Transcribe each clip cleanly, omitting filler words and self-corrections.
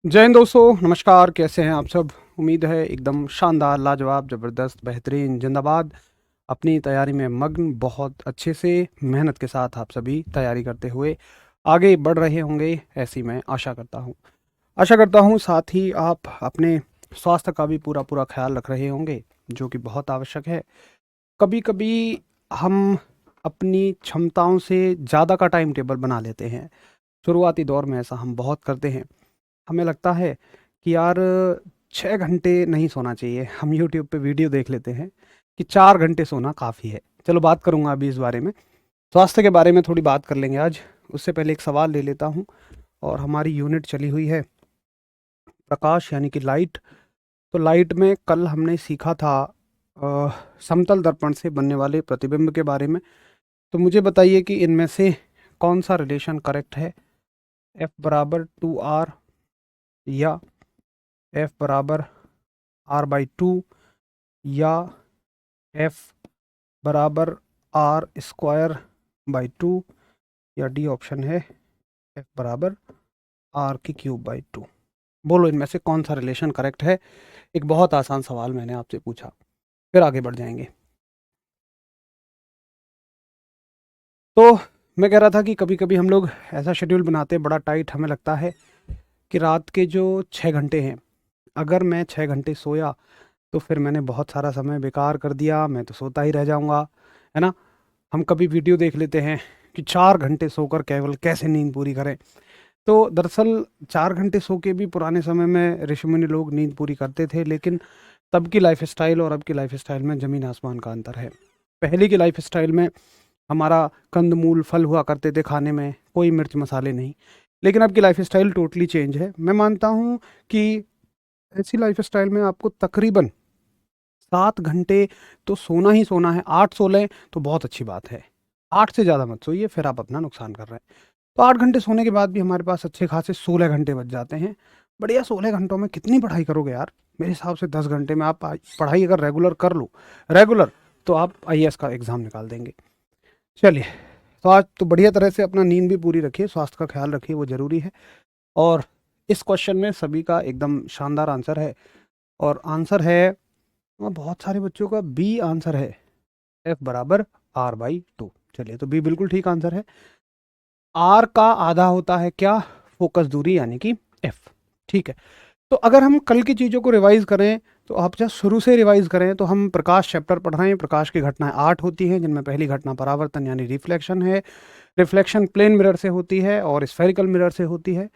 जय हिंद दोस्तों, नमस्कार। कैसे हैं आप सब? उम्मीद है एकदम शानदार, लाजवाब, ज़बरदस्त, बेहतरीन, जिंदाबाद। अपनी तैयारी में मग्न, बहुत अच्छे से मेहनत के साथ आप सभी तैयारी करते हुए आगे बढ़ रहे होंगे, ऐसी मैं आशा करता हूँ। आशा करता हूँ साथ ही आप अपने स्वास्थ्य का भी पूरा पूरा ख्याल रख रहे होंगे, जो कि बहुत आवश्यक है। कभी कभी हम अपनी क्षमताओं से ज़्यादा का टाइम टेबल बना लेते हैं। शुरुआती दौर में ऐसा हम बहुत करते हैं। हमें लगता है कि यार 6 घंटे नहीं सोना चाहिए। हम यूट्यूब पे वीडियो देख लेते हैं कि 4 घंटे सोना काफ़ी है। चलो बात करूँगा अभी इस बारे में, स्वास्थ्य के बारे में थोड़ी बात कर लेंगे आज। उससे पहले एक सवाल ले लेता हूँ। और हमारी यूनिट चली हुई है प्रकाश यानी कि लाइट। तो लाइट में कल हमने सीखा था समतल दर्पण से बनने वाले प्रतिबिंब के बारे में। तो मुझे बताइए कि इनमें से कौन सा रिलेशन करेक्ट है? F = 2R, या F = R/2, या F = R²/2, या डी ऑप्शन है F = R³/2। बोलो इनमें से कौन सा रिलेशन करेक्ट है? एक बहुत आसान सवाल मैंने आपसे पूछा, फिर आगे बढ़ जाएंगे। तो मैं कह रहा था कि कभी कभी हम लोग ऐसा शेड्यूल बनाते हैं बड़ा टाइट। हमें लगता है कि रात के जो 6 घंटे हैं, अगर मैं 6 घंटे सोया तो फिर मैंने बहुत सारा समय बेकार कर दिया, मैं तो सोता ही रह जाऊंगा, है ना। हम कभी वीडियो देख लेते हैं कि 4 घंटे सोकर केवल कैसे नींद पूरी करें। तो दरअसल 4 घंटे सो के भी पुराने समय में ऋषि मुनि लोग नींद पूरी करते थे, लेकिन तब की लाइफ स्टाइल और अब की लाइफ स्टाइल में ज़मीन आसमान का अंतर है। पहले की लाइफ स्टाइल में हमारा कंदमूल फल हुआ करते थे खाने में, कोई मिर्च मसाले नहीं। लेकिन अब की लाइफ स्टाइल टोटली चेंज है। मैं मानता हूँ कि ऐसी लाइफ स्टाइल में आपको तकरीबन 7 घंटे तो सोना ही सोना है। 8 सो लें तो बहुत अच्छी बात है, 8 से ज़्यादा मत सोइए, फिर आप अपना नुकसान कर रहे हैं। तो 8 घंटे सोने के बाद भी हमारे पास अच्छे खासे 16 घंटे बच जाते हैं। बढ़िया, 16 घंटों में कितनी पढ़ाई करोगे यार? मेरे हिसाब से 10 घंटे में आप पढ़ाई अगर रेगुलर कर लो, रेगुलर, तो आप आईएएस का एग्ज़ाम निकाल देंगे। चलिए, तो आज तो बढ़िया तरह से अपना नींद भी पूरी रखिए, स्वास्थ्य का ख्याल रखिए, वो ज़रूरी है। और इस क्वेश्चन में सभी का एकदम शानदार आंसर है। और आंसर है, बहुत सारे बच्चों का बी आंसर है, F = R/2। चलिए, तो बी बिल्कुल ठीक आंसर है। आर का आधा होता है क्या? फोकस दूरी, यानी कि एफ। ठीक है। तो अगर हम कल की चीज़ों को रिवाइज करें, तो आप जब शुरू से रिवाइज करें, तो हम प्रकाश चैप्टर पढ़ रहे हैं। प्रकाश की घटनाएं 8 होती हैं, जिनमें पहली घटना परावर्तन यानी रिफ्लेक्शन है। रिफ्लेक्शन प्लेन मिरर से होती है और स्फेरिकल मिरर से होती है।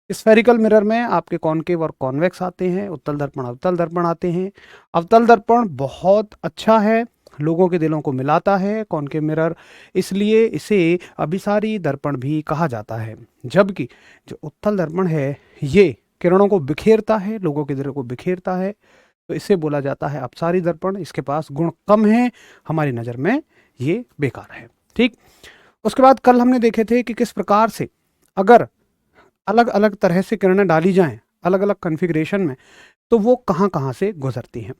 स्फेरिकल मिरर में आपके कॉनकेव और कॉन्वेक्स आते हैं, उत्तल दर्पण अवतल दर्पण आते हैं। अवतल दर्पण बहुत अच्छा है, लोगों के दिलों को मिलाता है। कॉनकेव मिरर, इसलिए इसे अभिसारी दर्पण भी कहा जाता है। जबकि जो उत्तल दर्पण है, ये किरणों को बिखेरता है, लोगों के दिलों को बिखेरता है, तो इसे बोला जाता है अपसारी दर्पण। इसके पास गुण कम है, हमारी नज़र में ये बेकार है। ठीक। उसके बाद कल हमने देखे थे कि किस प्रकार से अगर अलग अलग तरह से किरणें डाली जाएं अलग अलग कन्फिग्रेशन में, तो वो कहाँ कहाँ से गुजरती हैं।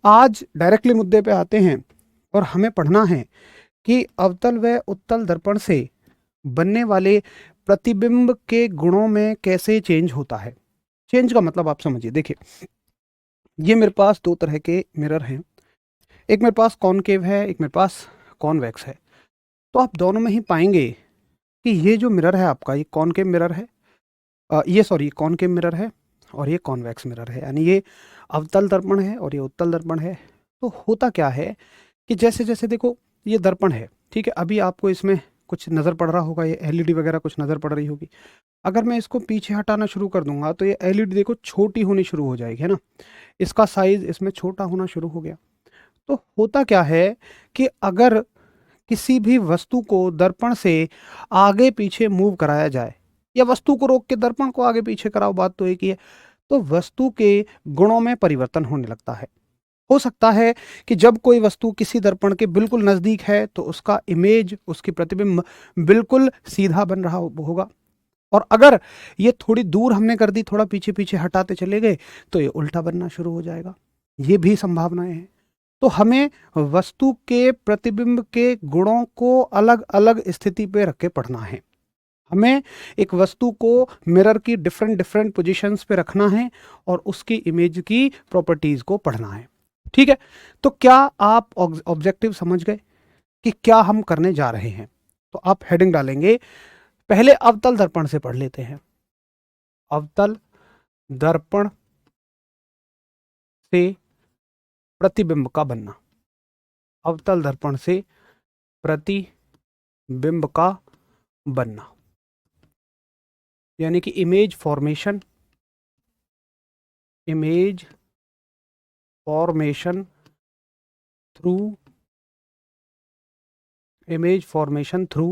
आज डायरेक्टली मुद्दे पे आते हैं और हमें पढ़ना है कि अवतल व उत्तल दर्पण से बनने वाले प्रतिबिंब के गुणों में कैसे चेंज होता है। चेंज का मतलब आप समझिए। देखिए, ये मेरे पास दो तरह के मिरर हैं। एक मेरे पास कॉनकेव है, एक मेरे पास कॉन्वेक्स है। तो आप दोनों में ही पाएंगे कि ये जो मिरर है आपका, ये कॉनकेव मिरर है, ये सॉरी कॉनकेव मिरर है, और ये कॉन्वेक्स मिरर है, यानी ये अवतल दर्पण है और ये उत्तल दर्पण है। तो होता क्या है कि जैसे जैसे देखो, ये दर्पण है, ठीक है। अभी आपको इसमें कुछ नज़र पड़ रहा होगा, ये एलईडी वगैरह कुछ नज़र पड़ रही होगी। अगर मैं इसको पीछे हटाना शुरू कर दूंगा, तो ये एलईडी देखो छोटी होनी शुरू हो जाएगी, है ना। इसका साइज इसमें छोटा होना शुरू हो गया। तो होता क्या है कि अगर किसी भी वस्तु को दर्पण से आगे पीछे मूव कराया जाए, या वस्तु को रोक के दर्पण को आगे पीछे कराओ, बात तो एक ही है, तो वस्तु के गुणों में परिवर्तन होने लगता है। हो सकता है कि जब कोई वस्तु किसी दर्पण के बिल्कुल नज़दीक है, तो उसका इमेज, उसकी प्रतिबिंब बिल्कुल सीधा बन रहा होगा। और अगर ये थोड़ी दूर हमने कर दी, थोड़ा पीछे पीछे हटाते चले गए, तो ये उल्टा बनना शुरू हो जाएगा। ये भी संभावनाएं हैं। तो हमें वस्तु के प्रतिबिंब के गुणों को अलग अलग स्थिति पे रख के पढ़ना है। हमें एक वस्तु को मिरर की डिफरेंट डिफरेंट पोजीशंस पे रखना है और उसकी इमेज की प्रॉपर्टीज को पढ़ना है। ठीक है, तो क्या आप ऑब्जेक्टिव समझ गए कि क्या हम करने जा रहे हैं? तो आप हेडिंग डालेंगे, पहले अवतल दर्पण से पढ़ लेते हैं। अवतल दर्पण से प्रतिबिंब का बनना। अवतल दर्पण से प्रतिबिंब का बनना यानी कि image formation, image formation through, image formation through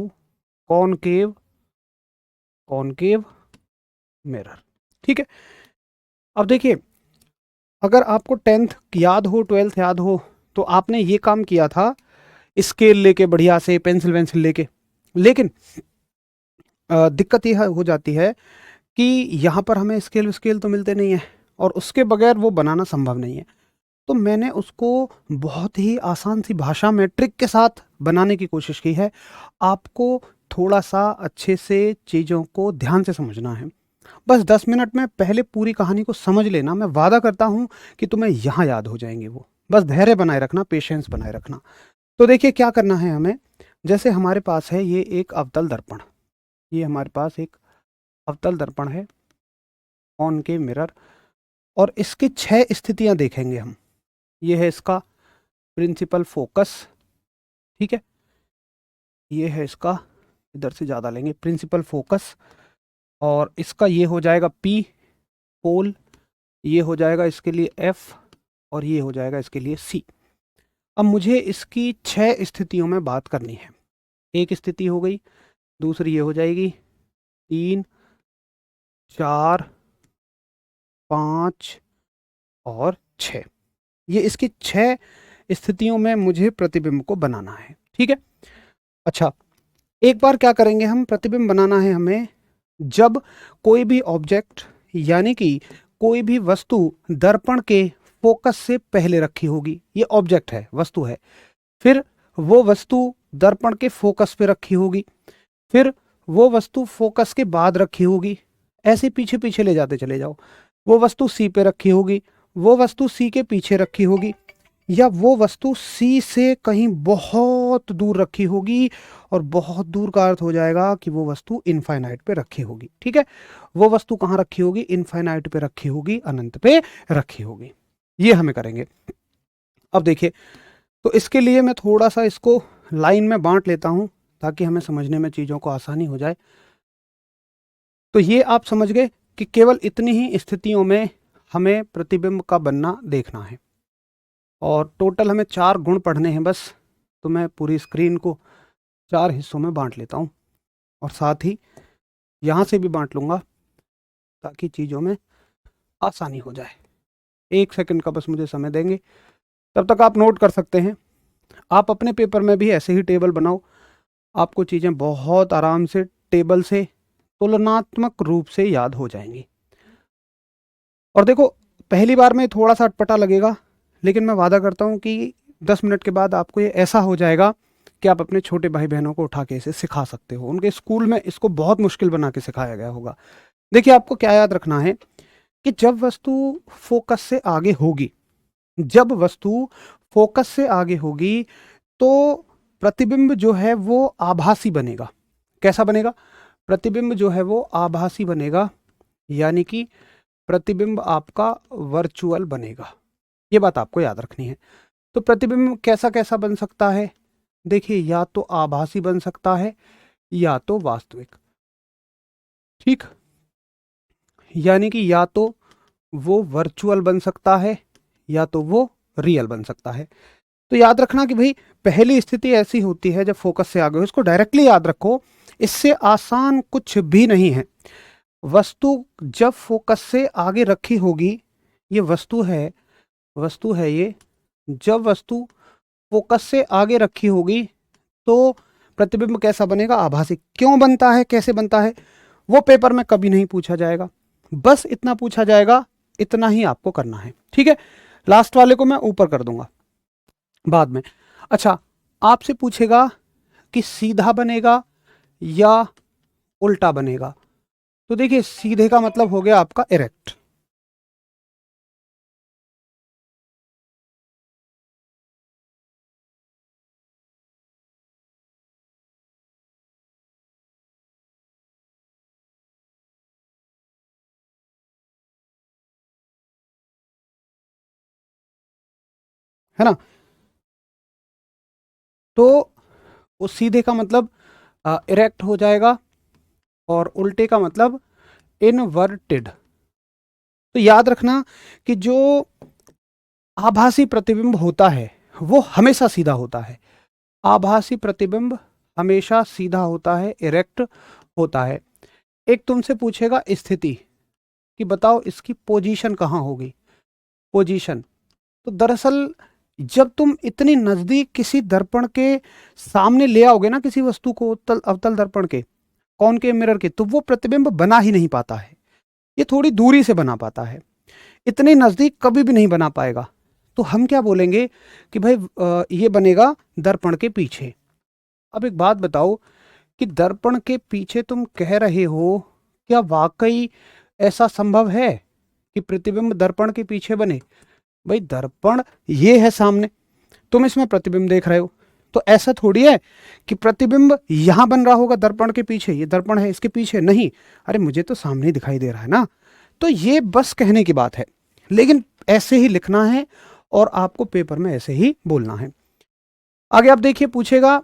concave, concave mirror. ठीक है, अब देखिए, अगर आपको 10th याद हो, 12th याद हो, तो आपने ये काम किया था स्केल लेके बढ़िया से, पेंसिल वेंसिल लेके। लेकिन दिक्कत यह हो जाती है कि यहाँ पर हमें स्केल स्केल तो मिलते नहीं है और उसके बगैर वो बनाना संभव नहीं है। तो मैंने उसको बहुत ही आसान सी भाषा में ट्रिक के साथ बनाने की कोशिश की है। आपको थोड़ा सा अच्छे से चीज़ों को ध्यान से समझना है। बस 10 मिनट में पहले पूरी कहानी को समझ लेना। मैं वादा करता हूँ कि तुम्हें यहाँ याद हो जाएंगे वो। बस धैर्य बनाए रखना, पेशेंस बनाए रखना। तो देखिए क्या करना है हमें। जैसे हमारे पास है ये एक अवतल दर्पण, ये हमारे पास एक अवतल दर्पण है, कॉनकेव मिरर, और इसकी 6 स्थितियां देखेंगे हम। ये है इसका प्रिंसिपल फोकस। ठीक है, ये है इसका, इधर से ज़्यादा लेंगे, प्रिंसिपल फोकस, और इसका ये हो जाएगा पी पोल, ये हो जाएगा इसके लिए एफ, और ये हो जाएगा इसके लिए सी। अब मुझे इसकी 6 स्थितियों में बात करनी है। एक स्थिति हो गई, दूसरी ये हो जाएगी, 3, 4, 5 और 6। ये इसकी 6 स्थितियों में मुझे प्रतिबिंब को बनाना है। ठीक है, अच्छा, एक बार क्या करेंगे हम, प्रतिबिंब बनाना है हमें जब कोई भी ऑब्जेक्ट यानी कि कोई भी वस्तु दर्पण के फोकस से पहले रखी होगी। ये ऑब्जेक्ट है, वस्तु है, फिर वो वस्तु दर्पण के फोकस पे रखी होगी, फिर वो वस्तु फोकस के बाद रखी होगी। ऐसे पीछे पीछे ले जाते चले जाओ। वो वस्तु सी पे रखी होगी, वो वस्तु सी के पीछे रखी होगी, या वो वस्तु सी से कहीं बहुत दूर रखी होगी, और बहुत दूर का अर्थ हो जाएगा कि वो वस्तु इनफाइनाइट पे रखी होगी। ठीक है, वो वस्तु कहाँ रखी होगी, इनफाइनाइट पे रखी होगी, अनंत पे रखी होगी। ये हमें करेंगे। अब देखिए, तो इसके लिए मैं थोड़ा सा इसको लाइन में बांट लेता हूं ताकि हमें समझने में चीज़ों को आसानी हो जाए। तो ये आप समझ गए कि केवल इतनी ही स्थितियों में हमें प्रतिबिंब का बनना देखना है, और टोटल हमें 4 गुण पढ़ने हैं बस। तो मैं पूरी स्क्रीन को 4 हिस्सों में बांट लेता हूँ, और साथ ही यहाँ से भी बांट लूँगा ताकि चीज़ों में आसानी हो जाए। 1 सेकंड का बस मुझे समय देंगे, तब तक आप नोट कर सकते हैं। आप अपने पेपर में भी ऐसे ही टेबल बनाओ, आपको चीज़ें बहुत आराम से टेबल से तुलनात्मक रूप से याद हो जाएंगी। और देखो, पहली बार में थोड़ा सा अटपटा लगेगा, लेकिन मैं वादा करता हूँ कि 10 मिनट के बाद आपको ये ऐसा हो जाएगा कि आप अपने छोटे भाई बहनों को उठा के इसे सिखा सकते हो। उनके स्कूल में इसको बहुत मुश्किल बना के सिखाया गया होगा। देखिए, आपको क्या याद रखना है कि जब वस्तु फोकस से आगे होगी, जब वस्तु फोकस से आगे होगी, तो प्रतिबिंब जो है वो आभासी बनेगा। कैसा बनेगा? प्रतिबिंब जो है वो आभासी बनेगा, यानी कि प्रतिबिंब आपका वर्चुअल बनेगा। ये बात आपको याद रखनी है। तो प्रतिबिंब कैसा कैसा बन सकता है? देखिए, या तो आभासी बन सकता है या तो वास्तविक। ठीक, यानी कि या तो वो वर्चुअल बन सकता है या तो वो रियल बन सकता है। तो याद रखना कि भाई पहली स्थिति ऐसी होती है जब फोकस से आगे हो, इसको डायरेक्टली याद रखो, इससे आसान कुछ भी नहीं है। वस्तु जब फोकस से आगे रखी होगी, ये वस्तु है, वस्तु है ये, जब वस्तु फोकस से आगे रखी होगी तो प्रतिबिंब कैसा बनेगा? आभासी। क्यों बनता है, कैसे बनता है, वो पेपर में कभी नहीं पूछा जाएगा। बस इतना पूछा जाएगा, इतना ही आपको करना है। ठीक है, लास्ट वाले को मैं ऊपर कर दूंगा बाद में। अच्छा, आपसे पूछेगा कि सीधा बनेगा या उल्टा बनेगा। तो देखिए सीधे का मतलब हो गया आपका इरेक्ट। है ना। तो वो सीधे का मतलब इरेक्ट हो जाएगा और उल्टे का मतलब इनवर्टेड। तो याद रखना कि जो आभासी प्रतिबिंब होता है वो हमेशा सीधा होता है। आभासी प्रतिबिंब हमेशा सीधा होता है, इरेक्ट होता है। एक तुमसे पूछेगा स्थिति कि बताओ इसकी पोजीशन कहाँ होगी। पोजीशन तो दरअसल जब तुम इतनी नजदीक किसी दर्पण के सामने ले आओगे ना किसी वस्तु को, उत्तल अवतल दर्पण के, कॉनकेव मिरर के, तो वो प्रतिबिंब बना ही नहीं पाता है। ये थोड़ी दूरी से बना पाता है, इतने नजदीक कभी भी नहीं बना पाएगा। तो हम क्या बोलेंगे कि भाई ये बनेगा दर्पण के पीछे। अब एक बात बताओ कि दर्पण के पीछे तुम कह रहे हो, क्या वाकई ऐसा संभव है कि प्रतिबिंब दर्पण के पीछे बने? भाई दर्पण ये है सामने, तुम इसमें प्रतिबिंब देख रहे हो, तो ऐसा थोड़ी है कि प्रतिबिंब यहां बन रहा होगा दर्पण के पीछे, ये दर्पण है इसके पीछे नहीं। अरे मुझे तो सामने ही दिखाई दे रहा है ना। तो ये बस कहने की बात है, लेकिन ऐसे ही लिखना है और आपको पेपर में ऐसे ही बोलना है। आगे आप देखिए पूछेगा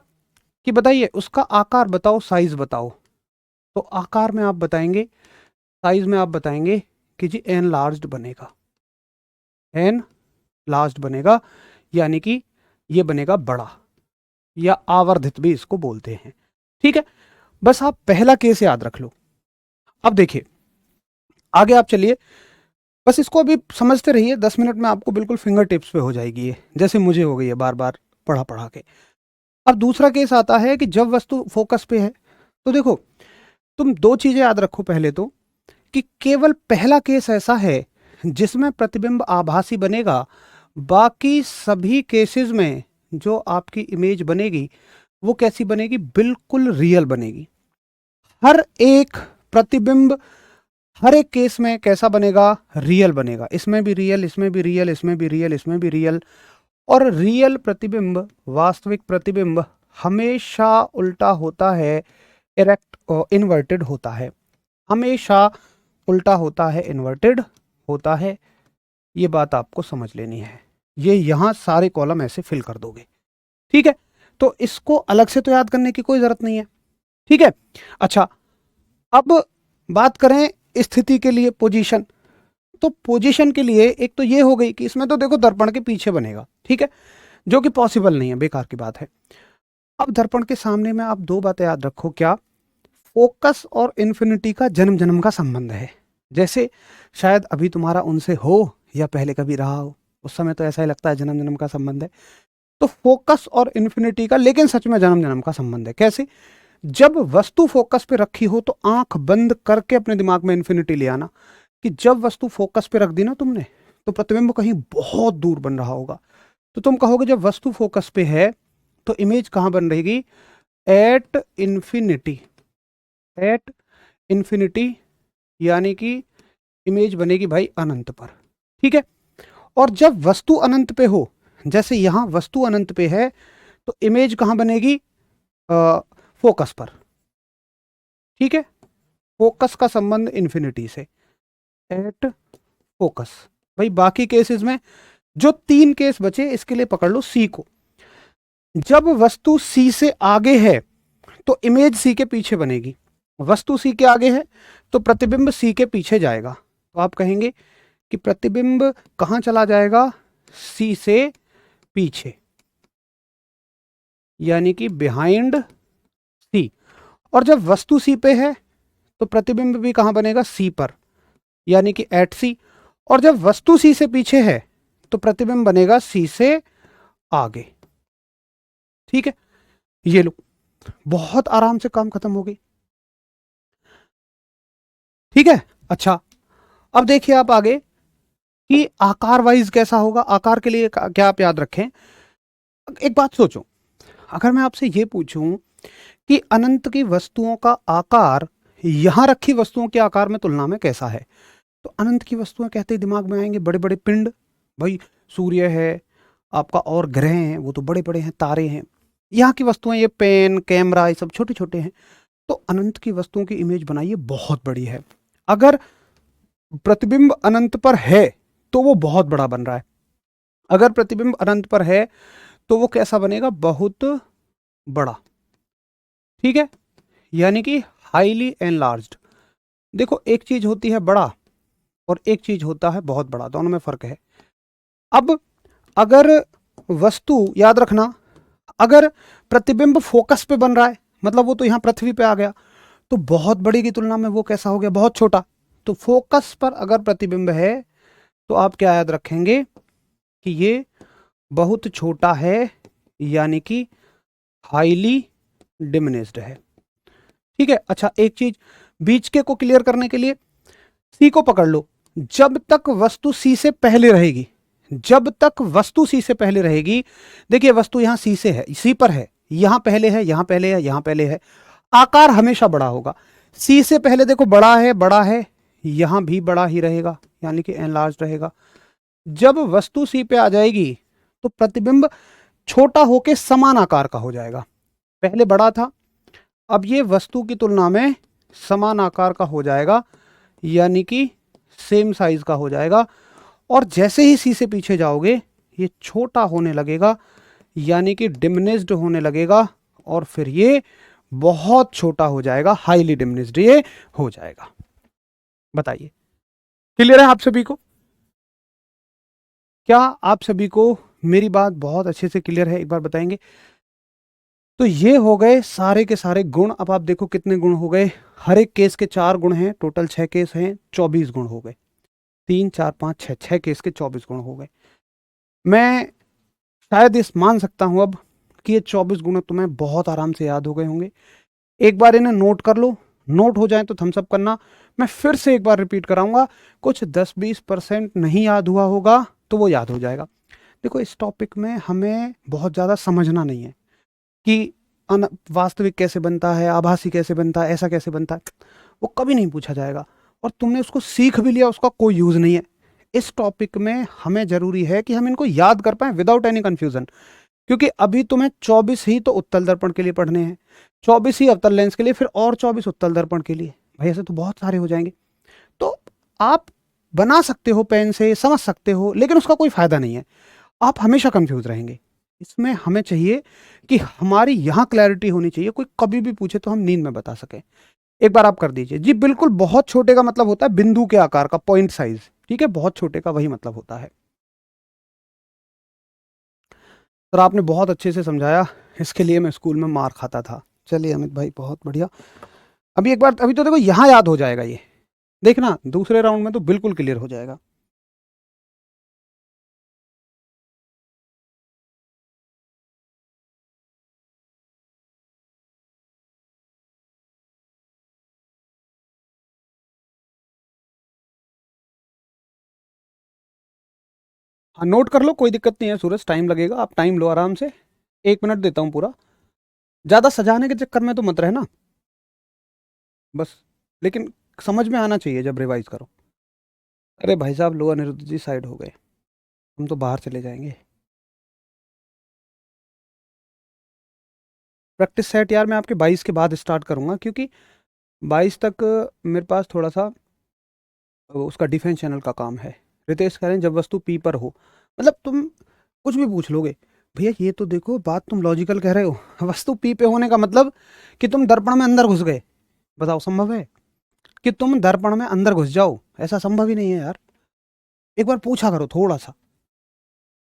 कि बताइए उसका आकार बताओ, साइज बताओ। तो आकार में आप बताएंगे, साइज में आप बताएंगे कि जी एन लार्ज बनेगा, एन लार्ज बनेगा, यानी कि ये बनेगा बड़ा, या आवर्धित भी इसको बोलते हैं। ठीक है, बस आप पहला केस याद रख लो। अब देखिए आगे आप चलिए, बस इसको अभी समझते रहिए, 10 मिनट में आपको बिल्कुल फिंगर टिप्स पे हो जाएगी ये, जैसे मुझे हो गई है बार बार पढ़ा पढ़ा के। अब दूसरा केस आता है कि जब वस्तु फोकस पे है। तो देखो तुम दो चीजें याद रखो, पहले तो कि केवल पहला केस ऐसा है जिसमें प्रतिबिंब आभासी बनेगा, बाकी सभी केसेस में जो आपकी इमेज बनेगी वो कैसी बनेगी? बिल्कुल रियल बनेगी। हर एक प्रतिबिंब हर एक केस में कैसा बनेगा? रियल बनेगा। इसमें भी रियल, इसमें भी रियल, इसमें भी रियल, इसमें भी रियल। और रियल प्रतिबिंब, वास्तविक प्रतिबिंब हमेशा उल्टा होता है, इरेक्ट और इन्वर्टेड होता है, हमेशा उल्टा होता है, इन्वर्टेड होता है। ये बात आपको समझ लेनी है। ये यहां सारे कॉलम ऐसे फिल कर दोगे, ठीक है। तो इसको अलग से तो याद करने की कोई जरूरत नहीं है, ठीक है। अच्छा, अब बात करें स्थिति के लिए, पोजीशन। तो पोजीशन के लिए एक तो ये हो गई कि इसमें तो देखो दर्पण के पीछे बनेगा, ठीक है, जो कि पॉसिबल नहीं है, बेकार की बात है। अब दर्पण के सामने में आप दो बातें याद रखो, क्या? फोकस और इन्फिनिटी का जन्म जन्म का संबंध है। जैसे शायद अभी तुम्हारा उनसे हो या पहले कभी रहा हो, उस समय तो ऐसा ही लगता है जन्म जन्म का संबंध है। तो फोकस और इन्फिनिटी का लेकिन सच में जन्म जन्म का संबंध है। कैसे? जब वस्तु फोकस पे रखी हो तो आंख बंद करके अपने दिमाग में इन्फिनिटी ले आना कि जब वस्तु फोकस पे रख दी ना तुमने, तो प्रतिबिंब कहीं बहुत दूर बन रहा होगा। तो तुम कहोगे जब वस्तु फोकस पे है तो इमेज कहां बन रहेगी? एट इन्फिनिटी, एट इन्फिनिटी, यानी कि इमेज बनेगी भाई अनंत पर, ठीक है। और जब वस्तु अनंत पे हो, जैसे यहां वस्तु अनंत पे है, तो इमेज कहां बनेगी? फोकस पर, ठीक है। फोकस का संबंध इन्फिनिटी से, एट फोकस। भाई बाकी केसेस में जो तीन केस बचे, इसके लिए पकड़ लो सी को। जब वस्तु सी से आगे है तो इमेज सी के पीछे बनेगी, वस्तु सी के आगे है तो प्रतिबिंब सी के पीछे जाएगा। तो आप कहेंगे कि प्रतिबिंब कहां चला जाएगा? सी से पीछे, यानी कि बिहाइंड सी। और जब वस्तु सी पे है तो प्रतिबिंब भी कहां बनेगा? सी पर, यानी कि एट सी। और जब वस्तु सी से पीछे है तो प्रतिबिंब बनेगा सी से आगे, ठीक है। ये लो, बहुत आराम से काम खत्म हो गई, ठीक है। अच्छा, अब देखिए आप आगे कि आकार वाइज कैसा होगा। आकार के लिए क्या आप याद रखें? एक बात सोचो, अगर मैं आपसे ये पूछूं कि अनंत की वस्तुओं का आकार यहाँ रखी वस्तुओं के आकार में तुलना में कैसा है। तो अनंत की वस्तुएं कहते ही दिमाग में आएंगे बड़े बड़े पिंड, भाई सूर्य है आपका, और ग्रह हैं वो तो बड़े बड़े हैं, तारे हैं। यहाँ की वस्तुएं ये पेन कैमरा ये सब छोटे छोटे हैं। तो अनंत की वस्तुओं की इमेज बनाइए बहुत बड़ी है। अगर प्रतिबिंब अनंत पर है तो वो बहुत बड़ा बन रहा है, अगर प्रतिबिंब अनंत पर है तो वो कैसा बनेगा, बहुत बड़ा। ठीक है, यानी कि हाईली एनलार्ज्ड। देखो एक चीज होती है बड़ा और एक चीज होता है बहुत बड़ा, दोनों में फर्क है। अब अगर वस्तु, याद रखना, अगर प्रतिबिंब फोकस पे बन रहा है मतलब वो तो यहां पृथ्वी पे आ गया, तो बहुत बड़ी की तुलना में वो कैसा हो गया, बहुत छोटा। तो फोकस पर अगर प्रतिबिंब है तो आप क्या याद रखेंगे कि ये बहुत छोटा है, यानी कि हाईली डिमिनिस्ड है। ठीक है, अच्छा एक चीज बीच के को क्लियर करने के लिए सी को पकड़ लो। जब तक वस्तु सी से पहले रहेगी, जब तक वस्तु सी से पहले रहेगी, देखिए वस्तु यहां सी से है, सी पर है, यहां पहले है, यहां पहले है, यहां पहले है, आकार हमेशा बड़ा होगा। सी से पहले देखो बड़ा है, बड़ा है, यहां भी बड़ा ही रहेगा, यानी कि एनलार्ज रहेगा। जब वस्तु सी पे आ जाएगी तो प्रतिबिंब छोटा होके समान आकार का हो जाएगा। पहले बड़ा था, अब ये वस्तु की तुलना में समान आकार का हो जाएगा, यानी कि सेम साइज का हो जाएगा। और जैसे ही सी से पीछे जाओगे ये छोटा होने लगेगा, यानी कि डिमिनिस्ड होने लगेगा, और फिर ये बहुत छोटा हो जाएगा, हाईली डिमिनिस्ड ये हो जाएगा। बताइए क्लियर है आप सभी को? क्या आप सभी को मेरी बात बहुत अच्छे से क्लियर है, एक बार बताएंगे? तो ये हो गए सारे के सारे गुण। अब आप देखो कितने गुण हो गए, हर एक केस के 4 गुण हैं, टोटल 6 केस हैं, 24 गुण हो गए। 3 4 5 6, 6 केस के 24 गुण हो गए। मैं शायद इस मान सकता हूं अब कि ये 24 गुण तुम्हें बहुत आराम से याद हो गए होंगे। एक बार इन्हें नोट कर लो, नोट हो जाए तो थम्सअप करना। मैं फिर से एक बार रिपीट कराऊंगा, कुछ 10-20% नहीं याद हुआ होगा तो वो याद हो जाएगा। देखो इस टॉपिक में हमें बहुत ज़्यादा समझना नहीं है कि वास्तविक कैसे बनता है, आभासी कैसे बनता है, ऐसा कैसे बनता है, वो कभी नहीं पूछा जाएगा। और तुमने उसको सीख भी लिया, उसका कोई यूज़ नहीं है। इस टॉपिक में हमें ज़रूरी है कि हम इनको याद कर पाएं विदाउट एनी कन्फ्यूज़न, क्योंकि अभी तुम्हें 24 ही तो उत्तल दर्पण के लिए पढ़ने हैं, 24 ही अवतल लेंस के लिए, फिर और 24 उत्तल दर्पण के लिए। भाई ऐसे तो बहुत सारे हो जाएंगे। तो आप बना सकते हो पेन से, समझ सकते हो, लेकिन उसका कोई फायदा नहीं है, आप हमेशा कंफ्यूज रहेंगे। इसमें हमें चाहिए कि हमारी यहाँ क्लैरिटी होनी चाहिए, कोई कभी भी पूछे तो हम नींद में बता सकें। एक बार आप कर दीजिए जी। बिल्कुल बहुत छोटे का मतलब होता है बिंदु के आकार का, पॉइंट साइज। ठीक है, बहुत छोटे का वही मतलब होता है। सर आपने बहुत अच्छे से समझाया, इसके लिए मैं स्कूल में मार खाता था। चलिए अमित भाई बहुत बढ़िया। अभी एक बार, अभी तो देखो यहाँ याद हो जाएगा ये, देखना दूसरे राउंड में तो बिल्कुल क्लियर हो जाएगा। हाँ नोट कर लो, कोई दिक्कत नहीं है सूरज, टाइम लगेगा, आप टाइम लो आराम से। 1 मिनट देता हूँ पूरा, ज़्यादा सजाने के चक्कर में तो मत रहना बस, लेकिन समझ में आना चाहिए जब रिवाइज करो। अरे भाई साहब लो, अनिरुद्ध जी साइड हो गए, हम तो बाहर चले जाएंगे। प्रैक्टिस सेट यार मैं आपके 22 के बाद स्टार्ट करूँगा, क्योंकि 22 तक मेरे पास थोड़ा सा उसका डिफेंस चैनल का काम है। रितेश कह रहे हैं जब वस्तु पी पर हो, मतलब तुम कुछ भी पूछ लोगे भैया, ये तो देखो बात तुम लॉजिकल कह रहे हो। वस्तु पी पे होने का मतलब कि तुम दर्पण में अंदर घुस गए, बताओ संभव है कि तुम दर्पण में अंदर घुस जाओ? ऐसा संभव ही नहीं है यार। एक बार पूछा करो थोड़ा सा।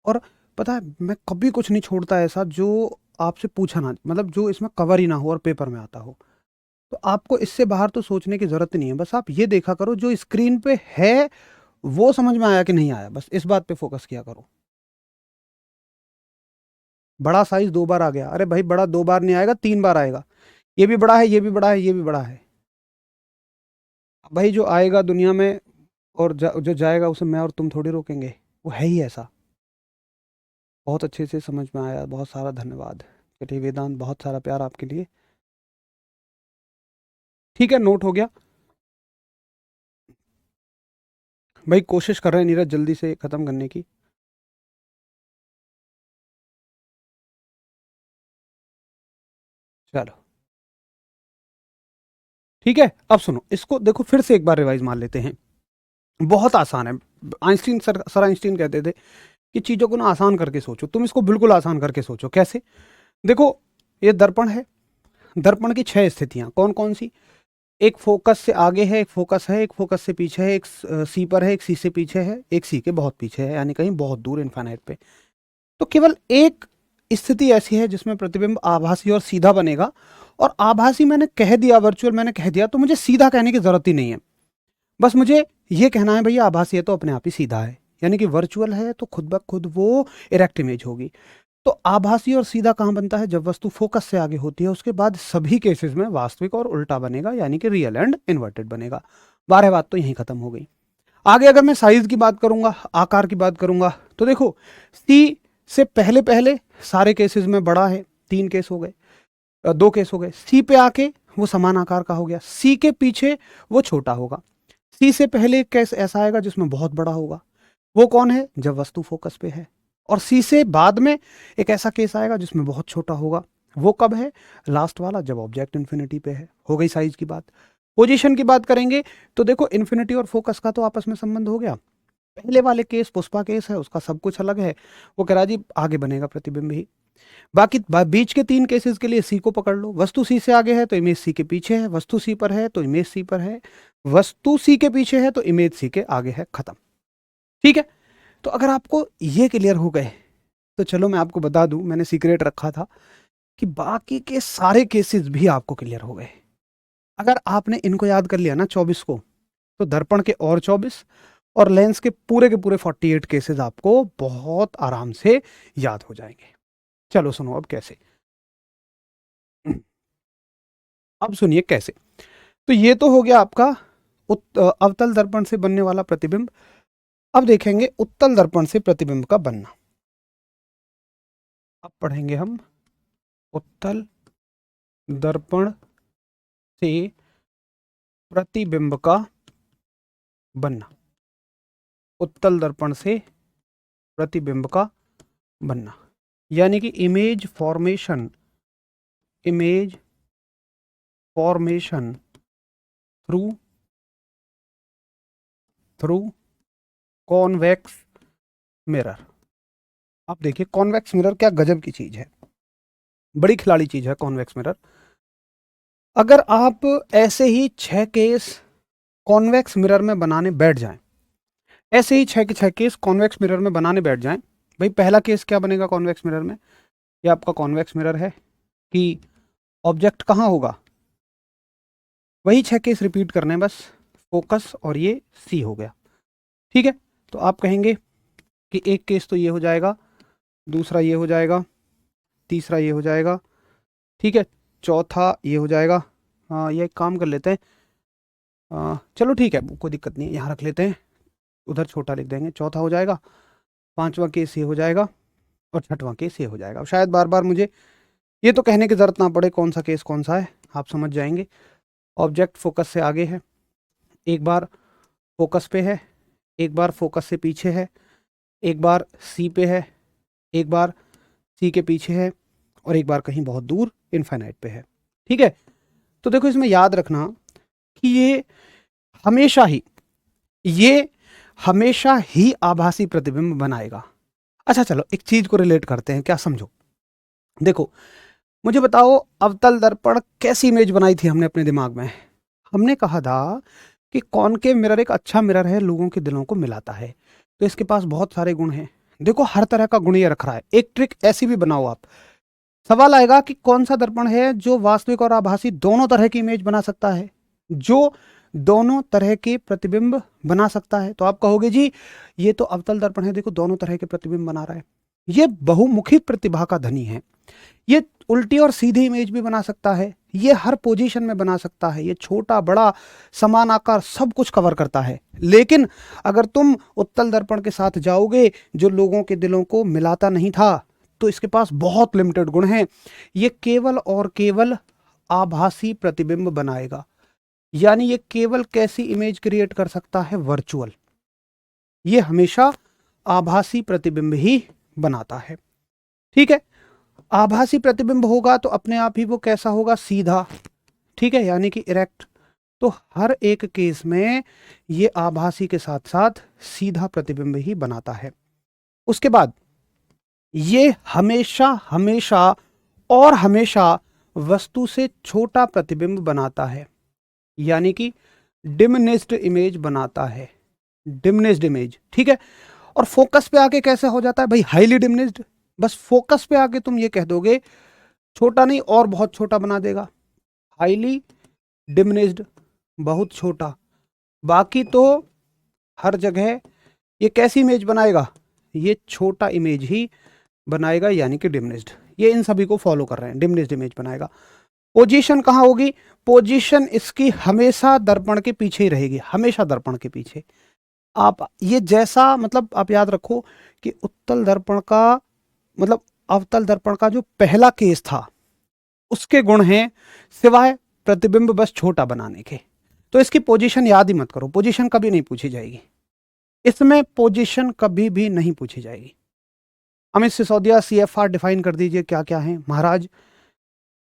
और पता है मैं कभी कुछ नहीं छोड़ता ऐसा जो आपसे पूछा ना, मतलब जो इसमें कवर ही ना हो और पेपर में आता हो। तो आपको इससे बाहर तो सोचने की जरूरत नहीं है, बस आप ये देखा करो जो स्क्रीन पे है वो समझ में आया कि नहीं आया, बस इस बात पे फोकस किया करो। बड़ा साइज 2 बार आ गया, अरे भाई बड़ा 2 बार नहीं आएगा, 3 बार आएगा। ये भी बड़ा है, ये भी बड़ा है, ये भी बड़ा है। भाई जो आएगा दुनिया में और जो जाएगा उसे मैं और तुम थोड़ी रोकेंगे, वो है ही ऐसा। बहुत अच्छे से समझ में आया, बहुत सारा धन्यवाद। कटी वेदांत बहुत सारा प्यार आपके लिए। ठीक है, नोट हो गया भाई। कोशिश कर रहे हैं नीरज जल्दी से खत्म करने की। चलो ठीक है, अब सुनो इसको, देखो फिर से एक बार रिवाइज मार लेते हैं। बहुत आसान है। आइंस्टीन सर आइंस्टीन कहते थे कि चीज़ों को ना आसान करके सोचो। तुम इसको बिल्कुल आसान करके सोचो। कैसे? देखो, ये दर्पण है। दर्पण की 6 स्थितियां कौन कौन सी? एक फोकस से आगे है, एक फोकस है, एक फोकस से पीछे है, एक सी पर है, एक सी से पीछे है, एक सी के बहुत पीछे है, यानी कहीं बहुत दूर इनफाइनाइट पे। तो केवल एक स्थिति ऐसी है जिसमें प्रतिबिंब आभासी और सीधा बनेगा। और आभासी मैंने कह दिया, वर्चुअल मैंने कह दिया, तो मुझे सीधा कहने की जरूरत ही नहीं है। बस मुझे ये कहना है भैया आभासी है तो अपने आप ही सीधा है, यानी कि वर्चुअल है तो खुद ब खुद वो इरेक्ट इमेज होगी। तो आभासी और सीधा कहाँ बनता है? जब वस्तु फोकस से आगे होती है, उसके बाद सभी केसेस में वास्तविक और उल्टा बनेगा, यानी कि रियल एंड इन्वर्टेड बनेगा। 12 बात तो यहीं खत्म हो गई। आगे अगर मैं साइज की बात करूंगा, आकार की बात करूंगा, तो देखो सी से पहले पहले सारे केसेस में बड़ा है, 3 केस हो गए, 2 केस हो गए। सी पे आके वो समान आकार का हो गया। सी के पीछे वो छोटा होगा। सी से पहले एक केस ऐसा आएगा जिसमें बहुत बड़ा होगा। वो कौन है? जब वस्तु फोकस पे है। और सी से बाद में एक ऐसा केस आएगा जिसमें बहुत छोटा होगा। वो कब है? लास्ट वाला, जब ऑब्जेक्ट इन्फिनिटी पे है। हो गई साइज की बात। पोजीशन की बात करेंगे तो देखो इन्फिनिटी और फोकस का तो आपस में संबंध हो गया। पहले वाले केस पुष्पा केस है, उसका सब कुछ अलग है। वो कह रहा जी आगे बनेगा प्रतिबिंब ही। बाकी बीच के 3 केसेस के लिए सी को पकड़ लो। वस्तु सी से आगे है तो इमेज सी के पीछे है, वस्तु सी पर है तो इमेज सी पर है, वस्तु सी के पीछे है तो इमेज सी के आगे है। खत्म। ठीक है, तो अगर आपको ये क्लियर हो गए तो चलो मैं आपको बता दूं, मैंने सीक्रेट रखा था कि बाकी के सारे केसेस भी आपको क्लियर हो गए। अगर आपने इनको याद कर लिया ना 24 को, तो दर्पण के और 24 और लेंस के पूरे 48 केसेस आपको बहुत आराम से याद हो जाएंगे। चलो सुनो अब कैसे। अब सुनिए कैसे। तो ये तो हो गया आपका अवतल दर्पण से बनने वाला प्रतिबिंब। अब देखेंगे उत्तल दर्पण से प्रतिबिंब का बनना। अब पढ़ेंगे हम उत्तल दर्पण से प्रतिबिंब का बनना। उत्तल दर्पण से प्रतिबिंब का बनना, यानी कि image formation. Image formation through through convex mirror. अब देखिए कॉन्वेक्स मिरर क्या गजब की चीज है, बड़ी खिलाड़ी चीज है कॉन्वेक्स मिरर। अगर आप ऐसे ही 6 केस कॉन्वेक्स मिरर में बनाने बैठ जाएं, ऐसे ही 6 के 6 केस कॉन्वेक्स मिरर में बनाने बैठ जाएं, भाई पहला केस क्या बनेगा कॉन्वेक्स मिरर में? ये आपका कॉन्वेक्स मिरर है कि ऑब्जेक्ट कहाँ होगा, वही 6 केस रिपीट करने हैं बस। फोकस और ये सी हो गया। ठीक है, तो आप कहेंगे कि एक केस तो ये हो जाएगा, दूसरा ये हो जाएगा, तीसरा ये हो जाएगा, ठीक है, चौथा ये हो जाएगा। ये एक काम कर लेते हैं, चलो ठीक है कोई दिक्कत नहीं है, यहाँ रख लेते हैं, उधर छोटा लिख देंगे। चौथा हो जाएगा, पांचवा केस ये हो जाएगा और छठवां केस ये हो जाएगा। अब शायद बार बार मुझे ये तो कहने की ज़रूरत ना पड़े कौन सा केस कौन सा है, आप समझ जाएंगे। ऑब्जेक्ट फोकस से आगे है, एक बार फोकस पे है, एक बार फोकस से पीछे है, एक बार सी पे है, एक बार सी के पीछे है, और एक बार कहीं बहुत दूर इनफाइनाइट पे है। ठीक है, तो देखो इसमें याद रखना कि हमेशा ही ये हमेशा ही आभासी प्रतिबिंब बनाएगा। अच्छा चलो एक चीज को रिलेट करते हैं, क्या समझो। देखो मुझे बताओ अवतल दर्पण कैसी इमेज बनाई थी हमने अपने दिमाग में? हमने कहा था कि कॉनकेव मिरर एक अच्छा मिरर है, लोगों के दिलों को मिलाता है, तो इसके पास बहुत सारे गुण हैं। देखो हर तरह का गुण ये रख रहा है। एक ट्रिक ऐसी भी बनाओ आप, सवाल आएगा कि कौन सा दर्पण है जो वास्तविक और आभासी दोनों तरह की इमेज बना सकता है, जो दोनों तरह के प्रतिबिंब बना सकता है। तो आप कहोगे जी ये तो अवतल दर्पण है, देखो दोनों तरह के प्रतिबिंब बना रहा है, ये बहुमुखी प्रतिभा का धनी है, ये उल्टी और सीधी इमेज भी बना सकता है, ये हर पोजीशन में बना सकता है, ये छोटा बड़ा समान आकार सब कुछ कवर करता है। लेकिन अगर तुम उत्तल दर्पण के साथ जाओगे जो लोगों के दिलों को मिलाता नहीं था, तो इसके पास बहुत लिमिटेड गुण हैं, ये केवल और केवल आभासी प्रतिबिंब बनाएगा। यानी ये केवल कैसी इमेज क्रिएट कर सकता है? वर्चुअल। ये हमेशा आभासी प्रतिबिंब ही बनाता है। ठीक है, आभासी प्रतिबिंब होगा तो अपने आप ही वो कैसा होगा? सीधा। ठीक है, यानी कि इरेक्ट। तो हर एक केस में ये आभासी के साथ साथ सीधा प्रतिबिंब ही बनाता है। उसके बाद ये हमेशा हमेशा और हमेशा वस्तु से छोटा प्रतिबिंब बनाता है, यानी कि डिमिनिश्ड इमेज बनाता है, डिमिनिश्ड इमेज। ठीक है, और फोकस पे आके कैसे हो जाता है भाई? Highly diminished. बस फोकस पे आके तुम ये कह दोगे, छोटा नहीं और बहुत छोटा बना देगा, हाईली डिमिनिश्ड, बहुत छोटा। बाकी तो हर जगह ये कैसी इमेज बनाएगा? ये छोटा इमेज ही बनाएगा, यानी कि डिमिनिश्ड। ये इन सभी को फॉलो कर रहे हैं, डिमिनिश्ड इमेज बनाएगा। पोजीशन कहाँ होगी? पोजीशन इसकी हमेशा दर्पण के पीछे ही रहेगी, हमेशा दर्पण के पीछे। आप ये जैसा, मतलब आप याद रखो कि उत्तल दर्पण का, मतलब अवतल दर्पण का जो पहला केस था, उसके गुण हैं सिवाय प्रतिबिंब बस छोटा बनाने के। तो इसकी पोजीशन याद ही मत करो, पोजीशन कभी नहीं पूछी जाएगी, इसमें पोजीशन कभी भी नहीं पूछी जाएगी। अमित सिसोदिया CFR डिफाइन कर दीजिए क्या क्या है। महाराज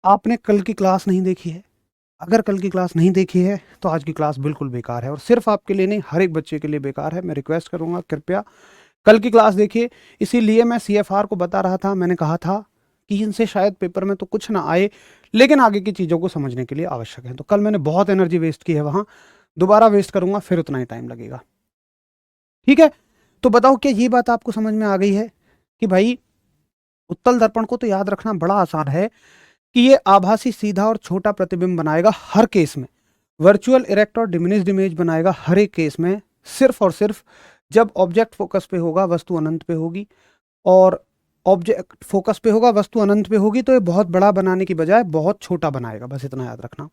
आपने कल की क्लास नहीं देखी है, अगर कल की क्लास नहीं देखी है तो आज की क्लास बिल्कुल बेकार है, और सिर्फ आपके लिए नहीं, हर एक बच्चे के लिए बेकार है। मैं रिक्वेस्ट करूंगा कृपया कल की क्लास देखिए। इसीलिए मैं CFR को बता रहा था, मैंने कहा था कि इनसे शायद पेपर में तो कुछ ना आए, लेकिन आगे की चीज़ों को समझने के लिए आवश्यक है। तो कल मैंने बहुत एनर्जी वेस्ट की है वहाँ, दोबारा वेस्ट करूंगा फिर उतना ही टाइम लगेगा। ठीक है, तो बताओ क्या ये बात आपको समझ में आ गई है कि भाई उत्तल दर्पण को तो याद रखना बड़ा आसान है कि ये आभासी सीधा और छोटा प्रतिबिंब बनाएगा हर केस में, वर्चुअल इरेक्ट और डिमिनिश्ड इमेज बनाएगा हर एक केस में, सिर्फ और सिर्फ जब ऑब्जेक्ट फोकस पे होगा, वस्तु अनंत पे होगी, और ऑब्जेक्ट फोकस पे होगा, वस्तु अनंत पे होगी, तो ये बहुत बड़ा बनाने की बजाय बहुत छोटा बनाएगा। बस इतना याद रखना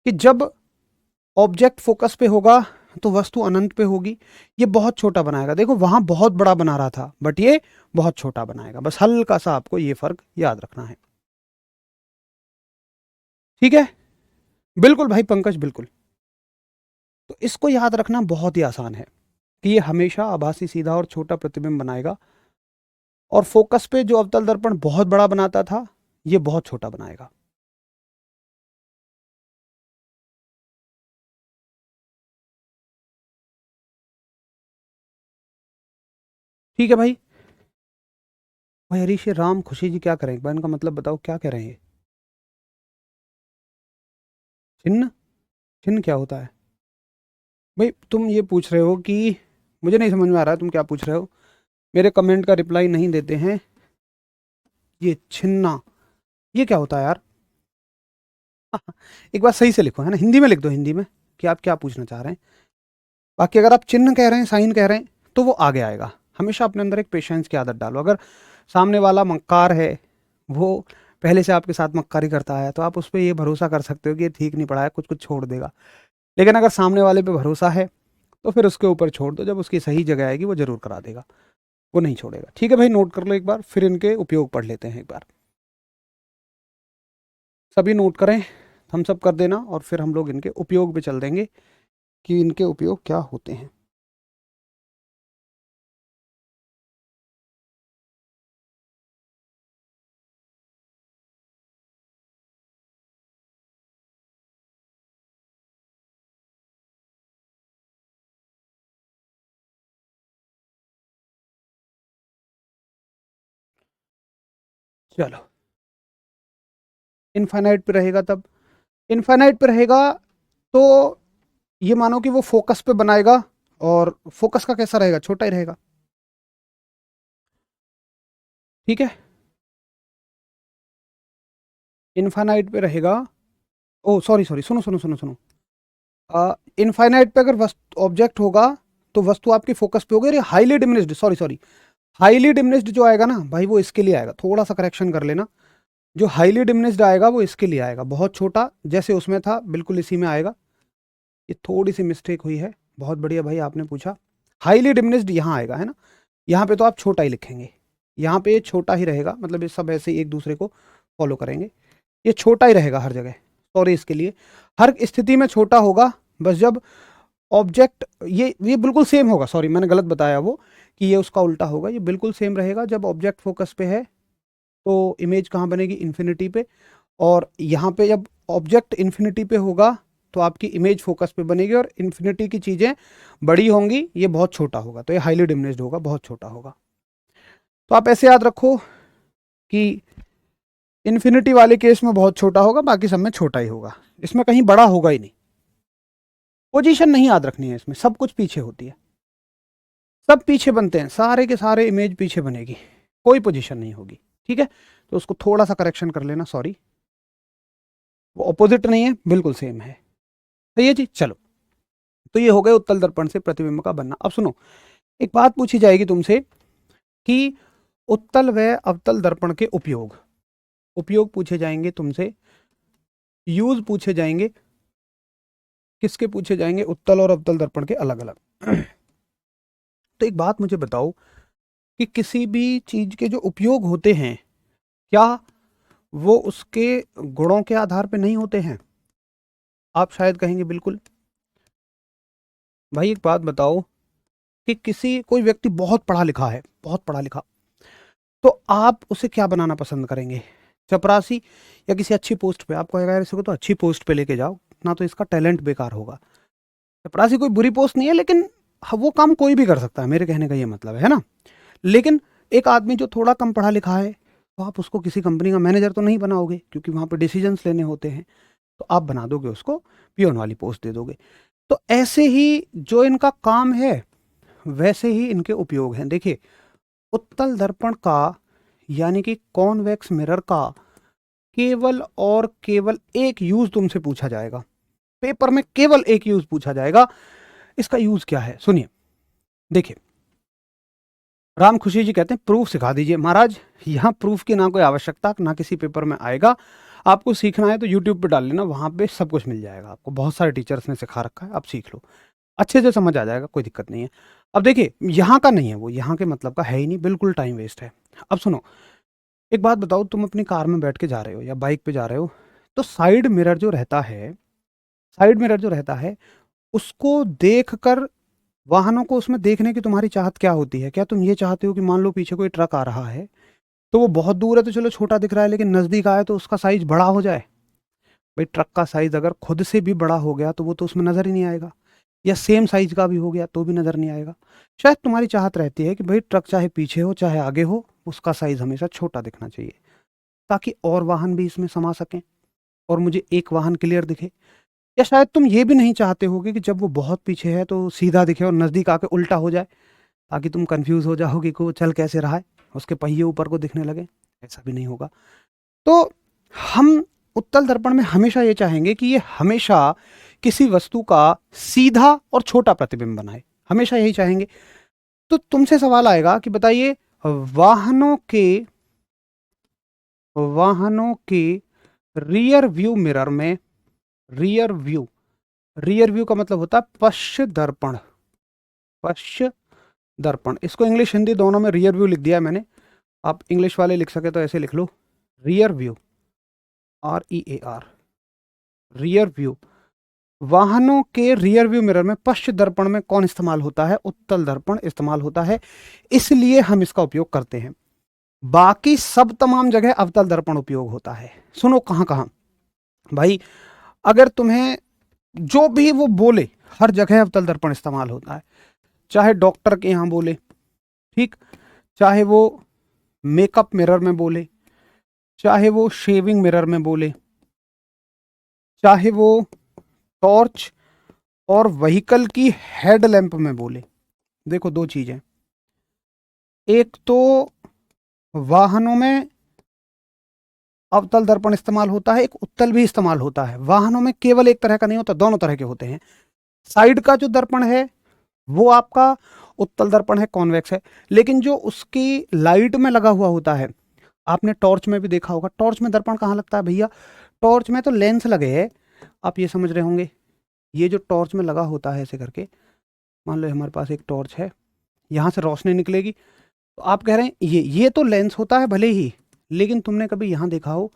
कि जब ऑब्जेक्ट फोकस पे होगा तो वस्तु अनंत पे होगी, ये बहुत छोटा बनाएगा। देखो वहां बहुत बड़ा बना रहा था, बट ये बहुत छोटा बनाएगा। बस हल्का सा आपको ये फर्क याद रखना है। ठीक है, बिल्कुल भाई पंकज, बिल्कुल। तो इसको याद रखना बहुत ही आसान है कि ये हमेशा आभासी सीधा और छोटा प्रतिबिंब बनाएगा, और फोकस पे जो अवतल दर्पण बहुत बड़ा बनाता था, ये बहुत छोटा बनाएगा। ठीक है भाई। भाई हरीश, ये राम खुशी जी क्या करें? एक बार इनका मतलब बताओ, क्या कह रहे हैं? छिन्न? छिन्न क्या होता है भाई? तुम ये पूछ रहे हो कि, मुझे नहीं समझ में आ रहा है तुम क्या पूछ रहे हो। मेरे कमेंट का रिप्लाई नहीं देते हैं। ये छिन्ना, ये क्या होता है यार? एक बार सही से लिखो, है ना, हिंदी में लिख दो, हिंदी में कि आप क्या पूछना चाह रहे हैं। बाकी अगर आप चिन्ह कह रहे हैं, साइन कह रहे हैं, तो वो आगे आएगा। हमेशा अपने अंदर एक पेशेंस की आदत डालो। अगर सामने वाला मक्कार है, वो पहले से आपके साथ मक्कारी करता है, तो आप उस पर ये भरोसा कर सकते हो कि ये ठीक नहीं पढ़ा है, कुछ कुछ छोड़ देगा। लेकिन अगर सामने वाले पे भरोसा है तो फिर उसके ऊपर छोड़ दो, जब उसकी सही जगह आएगी वो जरूर करा देगा, वो नहीं छोड़ेगा। ठीक है भाई, नोट कर लो एक बार, फिर इनके उपयोग पढ़ लेते हैं एक बार। सभी नोट करें, हम सब कर देना, और फिर हम लोग इनके उपयोग पे चल देंगे कि इनके उपयोग क्या होते हैं। चलो, इनफाइनाइट पे रहेगा, तब इनफाइनाइट पे रहेगा तो ये मानो कि वो फोकस पे बनाएगा, और फोकस का कैसा रहेगा? छोटा ही रहेगा। ठीक है, इनफाइनाइट पे रहेगा। ओ सॉरी सॉरी, सुनो सुनो सुनो सुनो। इनफाइनाइट पे अगर वस्तु ऑब्जेक्ट होगा तो वस्तु आपकी फोकस पे होगी। अरे highly diminished, sorry sorry, highly diminished जो आएगा ना भाई, वो इसके लिए आएगा, थोड़ा सा करेक्शन कर लेना। जो हाईली डिमिनिश्ड आएगा वो इसके लिए आएगा, बहुत छोटा, जैसे उसमें था बिल्कुल इसी में आएगा। ये थोड़ी सी मिस्टेक हुई है, बहुत बढ़िया भाई आपने पूछा। हाईली डिमिनिश्ड यहाँ आएगा, है ना, यहाँ पे तो आप छोटा ही लिखेंगे, यहाँ पे ये छोटा ही रहेगा, मतलब ये सब ऐसे ही एक दूसरे को फॉलो करेंगे, ये छोटा ही रहेगा हर जगह। सॉरी इसके लिए, हर स्थिति में छोटा होगा, बस जब ऑब्जेक्ट, ये बिल्कुल सेम होगा, सॉरी मैंने गलत बताया वो, कि ये उसका उल्टा होगा, ये बिल्कुल सेम रहेगा। जब ऑब्जेक्ट फोकस पे है तो इमेज कहाँ बनेगी, इन्फिनिटी पे, और यहाँ पे जब ऑब्जेक्ट इन्फिनिटी पे होगा तो आपकी इमेज फोकस पे बनेगी, और इन्फिनिटी की चीज़ें बड़ी होंगी, ये बहुत छोटा होगा, तो ये हाईली डिमिनिश्ड होगा, बहुत छोटा होगा। तो आप ऐसे याद रखो कि इन्फिनिटी वाले केस में बहुत छोटा होगा, बाकी सब में छोटा ही होगा, इसमें कहीं बड़ा होगा ही नहीं। पोजीशन नहीं याद रखनी है इसमें, सब कुछ पीछे होती है, सब पीछे बनते हैं, सारे के सारे इमेज पीछे बनेगी, कोई पोजीशन नहीं होगी, ठीक है। तो उसको थोड़ा सा करेक्शन कर लेना, सॉरी, वो ऑपोजिट नहीं है, बिल्कुल सेम है, सही है जी। चलो, तो ये हो गए उत्तल दर्पण से प्रतिबिंब का बनना। अब सुनो, एक बात पूछी जाएगी तुमसे कि उत्तल व अवतल दर्पण के उपयोग, उपयोग पूछे जाएंगे तुमसे, यूज पूछे जाएंगे, किसके पूछे जाएंगे, उत्तल और अवतल दर्पण के अलग अलग। तो एक बात मुझे बताओ कि किसी भी चीज के जो उपयोग होते हैं, क्या वो उसके गुणों के आधार पे नहीं होते हैं? आप शायद कहेंगे बिल्कुल। भाई एक बात बताओ कि कोई व्यक्ति बहुत पढ़ा लिखा है, बहुत पढ़ा लिखा, तो आप उसे क्या बनाना पसंद करेंगे, चपरासी या किसी अच्छी पोस्ट पे? आपको अगर इसको तो अच्छी पोस्ट पे लेके जाओ ना, तो इसका टैलेंट बेकार होगा। चपरासी कोई बुरी पोस्ट नहीं है, लेकिन वो काम कोई भी कर सकता है, मेरे कहने का ये मतलब है ना। लेकिन एक आदमी जो थोड़ा कम पढ़ा लिखा है, तो आप उसको किसी कंपनी का मैनेजर तो नहीं बनाओगे, क्योंकि वहाँ पर डिसीजंस लेने होते हैं, तो आप बना दोगे उसको पियोन वाली पोस्ट दे दोगे। तो ऐसे ही जो इनका काम है वैसे ही इनके उपयोग हैं। देखिए, उत्तल दर्पण का यानी कि कॉन्वेक्स मिरर का केवल और केवल एक यूज तुमसे पूछा जाएगा, पेपर में केवल एक यूज पूछा जाएगा। इसका यूज क्या है सुनिए। देखिए, राम खुशी जी कहते हैं प्रूफ सिखा दीजिए। महाराज, यहाँ प्रूफ की ना कोई आवश्यकता, ना किसी पेपर में आएगा। आपको सीखना है तो यूट्यूब पे डाल लेना, वहां पे सब कुछ मिल जाएगा आपको, बहुत सारे टीचर्स ने सिखा रखा है, आप सीख लो, अच्छे से समझ आ जाएगा, कोई दिक्कत नहीं है। अब देखिए, यहाँ का नहीं है वो, यहाँ के मतलब का है ही नहीं, बिल्कुल टाइम वेस्ट है। अब सुनो, एक बात बताओ, तुम अपनी कार में बैठ के जा रहे हो या बाइक पे जा रहे हो, तो साइड मिरर जो रहता है, साइड मिरर जो रहता है, उसको देखकर वाहनों को उसमें देखने की तुम्हारी चाहत क्या होती है? क्या तुम ये चाहते हो कि मान लो पीछे कोई ट्रक आ रहा है, तो वो बहुत दूर है तो चलो छोटा दिख रहा है, लेकिन नजदीक आए तो उसका साइज बड़ा हो जाए? भाई ट्रक का साइज अगर खुद से भी बड़ा हो गया तो वो तो उसमें नजर ही नहीं आएगा, या सेम साइज का भी हो गया तो भी नजर नहीं आएगा। शायद तुम्हारी चाहत रहती है कि भाई ट्रक चाहे पीछे हो चाहे आगे हो, उसका साइज हमेशा छोटा दिखना चाहिए, ताकि और वाहन भी इसमें समा सकें और मुझे एक वाहन क्लियर दिखे। या शायद तुम ये भी नहीं चाहते होगे कि जब वो बहुत पीछे है तो सीधा दिखे और नजदीक आके उल्टा हो जाए, ताकि तुम कंफ्यूज हो जाओगे कि वो चल कैसे रहा है, उसके पहिए ऊपर को दिखने लगे। ऐसा भी नहीं होगा। तो हम उत्तल दर्पण में हमेशा ये चाहेंगे कि ये हमेशा किसी वस्तु का सीधा और छोटा प्रतिबिंब बनाए, हमेशा यही चाहेंगे। तो तुमसे सवाल आएगा कि बताइए, वाहनों के वाहनों के रियर व्यू मिरर में, रियर व्यू का मतलब होता है पश्च दर्पण, पश्च दर्पण, इसको इंग्लिश हिंदी दोनों में रियर व्यू लिख दिया है मैंने, आप इंग्लिश वाले लिख सके तो ऐसे लिख लो, rear view, REAR, rear view. वाहनों के रियर व्यू मिरर में पश्च दर्पण में कौन इस्तेमाल होता है? उत्तल दर्पण इस्तेमाल होता है, इसलिए हम इसका उपयोग करते हैं। बाकी सब तमाम जगह अवतल दर्पण उपयोग होता है। सुनो कहां कहां भाई, अगर तुम्हें जो भी वो बोले, हर जगह अवतल दर्पण इस्तेमाल होता है, चाहे डॉक्टर के यहां बोले, ठीक, चाहे वो मेकअप मिरर में बोले, चाहे वो शेविंग मिरर में बोले, चाहे वो टॉर्च और व्हीकल की हेड लैंप में बोले। देखो दो चीजें, एक तो वाहनों में अवतल दर्पण इस्तेमाल होता है, एक उत्तल भी इस्तेमाल होता है। वाहनों में केवल एक तरह का नहीं होता, दोनों तरह के होते हैं। साइड का जो दर्पण है वो आपका उत्तल दर्पण है, कॉन्वेक्स है, लेकिन जो उसकी लाइट में लगा हुआ होता है, आपने टॉर्च में भी देखा होगा, टॉर्च में दर्पण कहाँ लगता है भैया? टॉर्च में तो लेंस लगे हैं, आप ये समझ रहे होंगे, ये जो टॉर्च में लगा होता है ऐसे करके, मान लो हमारे पास एक टॉर्च है, यहाँ से रोशनी निकलेगी, तो आप कह रहे हैं ये तो लेंस होता है भले ही, लेकिन तुमने कभी यहाँ देखा हो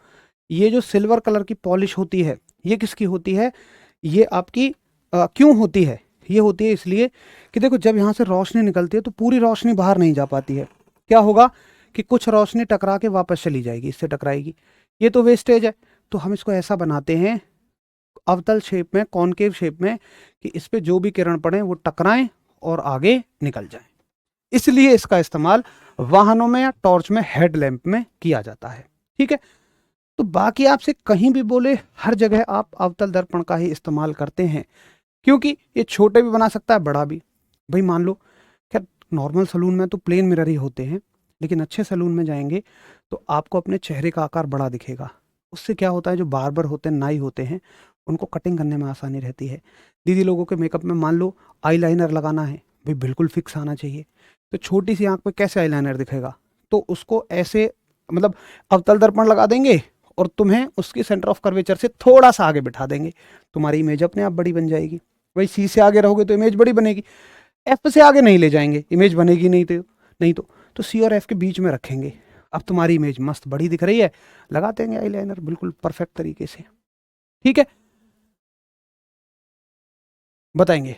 ये जो सिल्वर कलर की पॉलिश होती है ये किसकी होती है? ये आपकी क्यों होती है? ये होती है इसलिए कि देखो जब यहाँ से रोशनी निकलती है तो पूरी रोशनी बाहर नहीं जा पाती है। क्या होगा कि कुछ रोशनी टकरा के वापस चली जाएगी, इससे टकराएगी, ये तो वेस्टेज है। तो हम इसको ऐसा बनाते हैं अवतल शेप में, कॉनकेव शेप में, कि इस पे जो भी किरण पड़े वो टकराएं और आगे निकल जाएं। इसलिए इसका इस्तेमाल वाहनों में या टॉर्च में, हेडलैम्प में किया जाता है। ठीक है, तो बाकी आपसे कहीं भी बोले हर जगह आप अवतल दर्पण का ही इस्तेमाल करते हैं, क्योंकि ये छोटे भी बना सकता है, बड़ा भी। भाई मान लो, खैर नॉर्मल सलून में तो प्लेन मिरर ही होते हैं, लेकिन अच्छे सलून में जाएंगे तो आपको अपने चेहरे का आकार बड़ा दिखेगा। उससे क्या होता है, जो बार्बर होते हैं, नाई होते हैं, उनको कटिंग करने में आसानी रहती है। दीदी लोगों के मेकअप में मान लो आईलाइनर लगाना है, भाई बिल्कुल फिक्स आना चाहिए, तो छोटी सी आंख पे कैसे आईलाइनर दिखेगा? तो उसको ऐसे, मतलब अवतल दर्पण लगा देंगे और तुम्हें उसकी सेंटर ऑफ कर्वेचर से थोड़ा सा आगे बिठा देंगे, तुम्हारी इमेज अपने आप बड़ी बन जाएगी। भाई सी से आगे रहोगे तो इमेज बड़ी बनेगी, एफ से आगे नहीं ले जाएंगे, इमेज बनेगी नहीं तो सी और एफ के बीच में रखेंगे, अब तुम्हारी इमेज मस्त बड़ी दिख रही है, लगा देंगे आईलाइनर बिल्कुल परफेक्ट तरीके से। ठीक है, बताएंगे।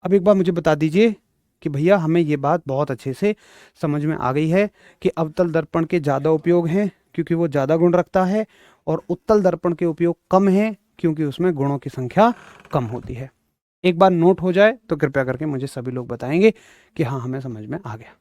अब एक बार मुझे बता दीजिए कि भैया हमें ये बात बहुत अच्छे से समझ में आ गई है कि अवतल दर्पण के ज़्यादा उपयोग हैं क्योंकि वो ज़्यादा गुण रखता है, और उत्तल दर्पण के उपयोग कम हैं क्योंकि उसमें गुणों की संख्या कम होती है। एक बार नोट हो जाए तो कृपया करके मुझे सभी लोग बताएंगे कि हाँ हमें समझ में आ गया।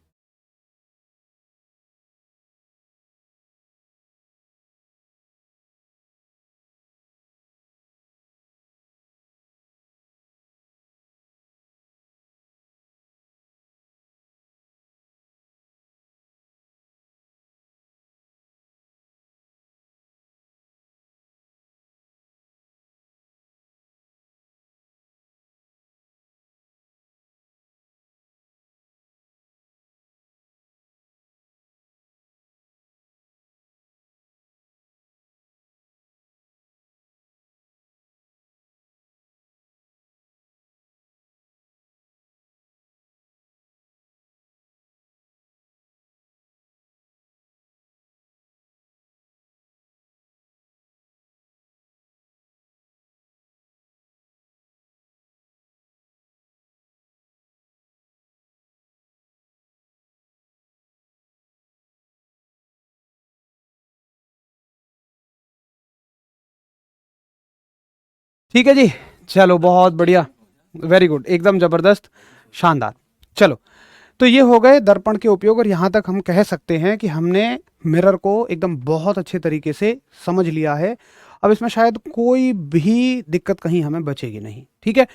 ठीक है जी, चलो बहुत बढ़िया, वेरी गुड, एकदम जबरदस्त, शानदार। चलो, तो ये हो गए दर्पण के उपयोग, और यहाँ तक हम कह सकते हैं कि हमने मिरर को एकदम बहुत अच्छे तरीके से समझ लिया है। अब इसमें शायद कोई भी दिक्कत कहीं हमें बचेगी नहीं। ठीक है,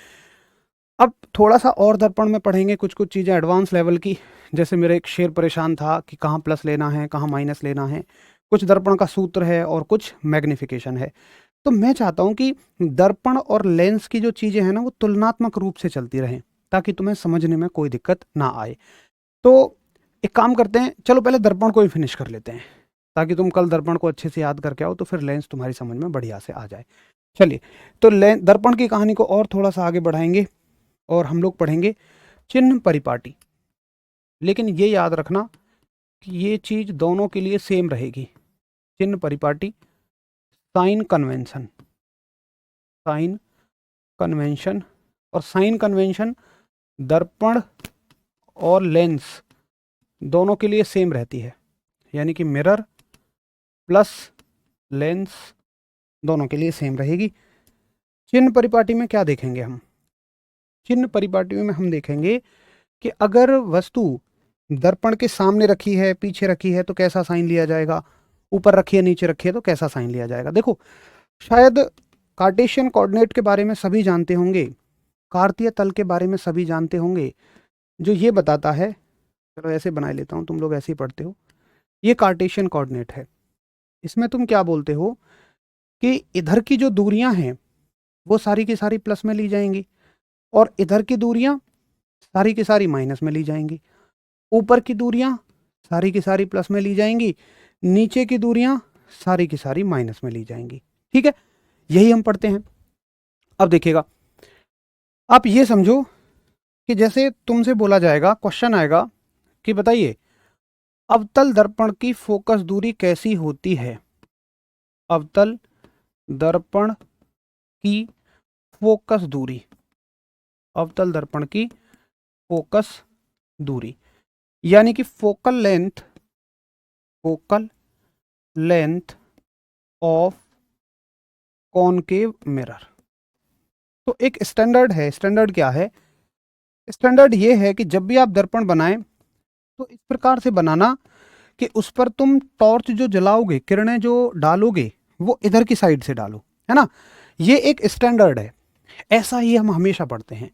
अब थोड़ा सा और दर्पण में पढ़ेंगे कुछ कुछ चीज़ें एडवांस लेवल की। जैसे मेरा एक शेर परेशान था कि कहाँ प्लस लेना है कहाँ माइनस लेना है, कुछ दर्पण का सूत्र है और कुछ मैग्निफिकेशन है। तो मैं चाहता हूँ कि दर्पण और लेंस की जो चीज़ें हैं ना वो तुलनात्मक रूप से चलती रहें, ताकि तुम्हें समझने में कोई दिक्कत ना आए। तो एक काम करते हैं, चलो पहले दर्पण को ही फिनिश कर लेते हैं, ताकि तुम कल दर्पण को अच्छे से याद करके आओ तो फिर लेंस तुम्हारी समझ में बढ़िया से आ जाए। चलिए, तो दर्पण की कहानी को और थोड़ा सा आगे बढ़ाएंगे और हम लोग पढ़ेंगे चिन्ह परिपाटी। लेकिन ये याद रखना कि ये चीज़ दोनों के लिए सेम रहेगी। चिन्ह परिपाटी, साइन कन्वेंशन, साइन कन्वेंशन, और साइन कन्वेंशन दर्पण और लेंस दोनों के लिए सेम रहती है, यानी कि मिरर प्लस लेंस दोनों के लिए सेम रहेगी। चिन्ह परिपाटी में क्या देखेंगे हम? चिन्ह परिपाटी में हम देखेंगे कि अगर वस्तु दर्पण के सामने रखी है, पीछे रखी है, तो कैसा साइन लिया जाएगा, ऊपर रखी है, नीचे रखी है, तो कैसा साइन लिया जाएगा। देखो, शायद कार्टेशियन कोऑर्डिनेट के बारे में सभी जानते होंगे, कार्तीय तल के बारे में सभी जानते होंगे, जो ये बताता है, चलो ऐसे बना लेता हूँ, तुम लोग ऐसे ही पढ़ते हो, ये कार्टेशियन कोऑर्डिनेट है। इसमें तुम क्या बोलते हो कि इधर की जो दूरियां हैं वो सारी की सारी प्लस में ली जाएंगी, और इधर की दूरियां सारी की सारी माइनस में ली जाएंगी। ऊपर की दूरियां सारी की सारी प्लस में ली जाएंगी, नीचे की दूरियां सारी की सारी माइनस में ली जाएंगी। ठीक है, यही हम पढ़ते हैं। अब देखिएगा, आप ये समझो कि जैसे तुमसे बोला जाएगा, क्वेश्चन आएगा कि बताइए अवतल दर्पण की फोकस दूरी कैसी होती है? अवतल दर्पण की फोकस दूरी, अवतल दर्पण की फोकस दूरी यानी कि focal length of concave mirror. तो एक स्टैंडर्ड है, स्टैंडर्ड क्या है? स्टैंडर्ड ये है कि जब भी आप दर्पण बनाएं तो इस प्रकार से बनाना कि उस पर तुम टॉर्च जो जलाओगे, किरणें जो डालोगे, वो इधर की साइड से डालो, है ना। ये एक स्टैंडर्ड है, ऐसा ही हम हमेशा पढ़ते हैं।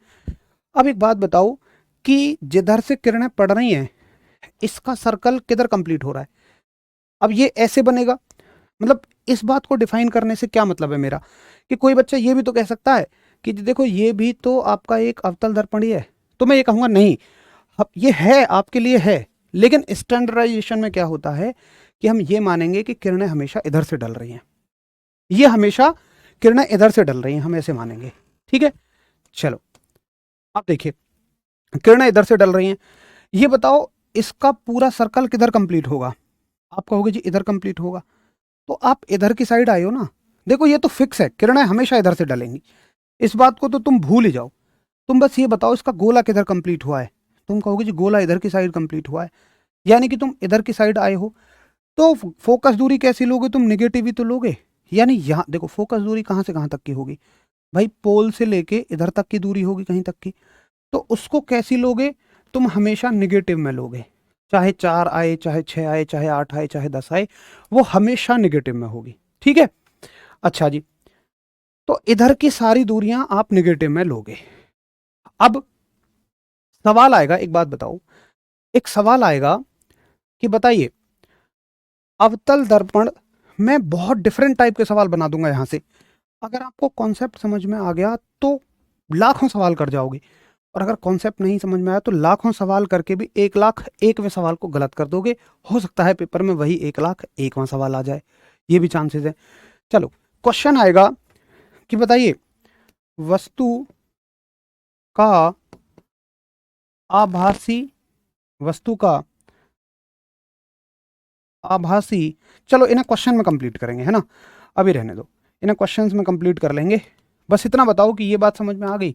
अब एक बात बताओ कि जिधर से किरणें पड़ रही हैं इसका सर्कल किधर कंप्लीट हो रहा है? अब ये ऐसे बनेगा, मतलब इस बात को डिफाइन करने से क्या मतलब है मेरा, कि कोई बच्चा ये भी तो कह सकता है कि देखो ये भी तो आपका एक अवतल दर्पण ही है। तो मैं ये कहूँगा नहीं, अब ये है आपके लिए है, लेकिन स्टैंडर्डाइजेशन में क्या होता है कि हम ये मानेंगे कि किरणें हमेशा इधर से डल रही हैं, ये हमेशा किरणें इधर से डल रही हैं, हम ऐसे मानेंगे। ठीक है, चलो अब देखिए, किरणें इधर से डल रही हैं, ये बताओ इसका पूरा सर्कल किधर कंप्लीट होगा? आप कहोगे जी इधर कंप्लीट होगा, तो आप इधर की साइड आए हो ना। देखो ये तो फिक्स है, किरणें हमेशा इधर से डलेंगी, इस बात को तो तुम भूल ही जाओ। तुम बस ये बताओ इसका गोला किधर कंप्लीट हुआ है? तुम कहोगे जी गोला इधर की साइड कंप्लीट हुआ है, यानी कि तुम इधर की साइड आए हो। तो फोकस दूरी कैसी लोगे तुम? निगेटिव ही तो लोगे। यानी यहाँ देखो फोकस दूरी कहाँ से कहाँ तक की होगी भाई? पोल से लेके इधर तक की दूरी होगी, कहीं तक की। तो उसको कैसी लोगे तुम? हमेशा निगेटिव में लोगे, चाहे 4 आए, चाहे 6 आए, चाहे 8 आए, चाहे 10 आए, वो हमेशा निगेटिव में होगी। ठीक है, अच्छा जी, तो इधर की सारी दूरियां आप निगेटिव में लोगे। अब सवाल आएगा, एक बात बताओ, एक सवाल आएगा कि बताइए अवतल दर्पण, मैं बहुत डिफरेंट टाइप के सवाल बना दूंगा यहां से। अगर आपको कॉन्सेप्ट समझ में आ गया तो लाखों सवाल कर जाओगे, और अगर कॉन्सेप्ट नहीं समझ में आया तो लाखों सवाल करके भी 1,01वें सवाल को गलत कर दोगे। हो सकता है पेपर में वही 1,01वां सवाल आ जाए, ये भी चांसेस है। चलो क्वेश्चन आएगा कि बताइए वस्तु का आभासी, वस्तु का आभासी, चलो इन्हें क्वेश्चन में कंप्लीट करेंगे, है ना, अभी रहने दो, इन्हें क्वेश्चंस में कंप्लीट कर लेंगे। बस इतना बताओ कि ये बात समझ में आ गई।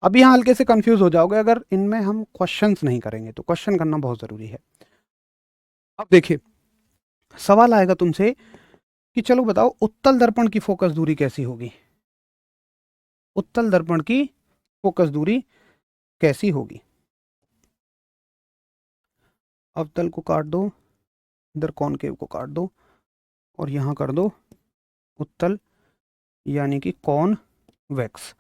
अभी यहाँ हल्के से कंफ्यूज हो जाओगे अगर इनमें हम क्वेश्चंस नहीं करेंगे, तो क्वेश्चन करना बहुत जरूरी है। अब देखिए सवाल आएगा तुमसे कि चलो बताओ उत्तल दर्पण की फोकस दूरी कैसी होगी? उत्तल दर्पण की फोकस दूरी कैसी होगी? अवतल को काट दो, इधर कॉनकेव को काट दो, और यहां कर दो उत्तल यानी कि कॉनवेक्स।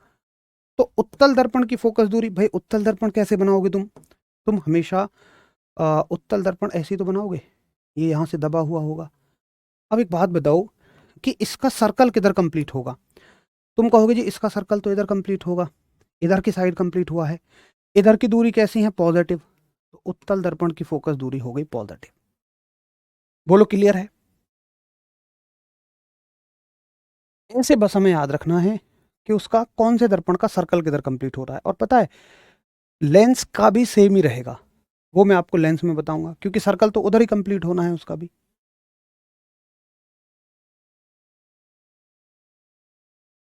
तो उत्तल दर्पण की फोकस दूरी, भाई उत्तल दर्पण कैसे बनाओगे तुम हमेशा उत्तल दर्पण ऐसे ही तो बनाओगे, ये यहां से दबा हुआ होगा। अब एक बात बताओ कि इसका सर्कल किधर कंप्लीट होगा? तुम कहोगे जी इसका सर्कल तो इधर कंप्लीट होगा, इधर की साइड कंप्लीट हुआ है, इधर की दूरी कैसी है? पॉजिटिव। तो उत्तल दर्पण की फोकस दूरी हो गई पॉजिटिव। बोलो क्लियर है? ऐसे बस हमें याद रखना है कि उसका कौन से दर्पण का सर्कल किधर कंप्लीट हो रहा है। और पता है लेंस का भी सेम ही रहेगा, वो मैं आपको लेंस में बताऊंगा, क्योंकि सर्कल तो उधर ही कंप्लीट होना है उसका भी।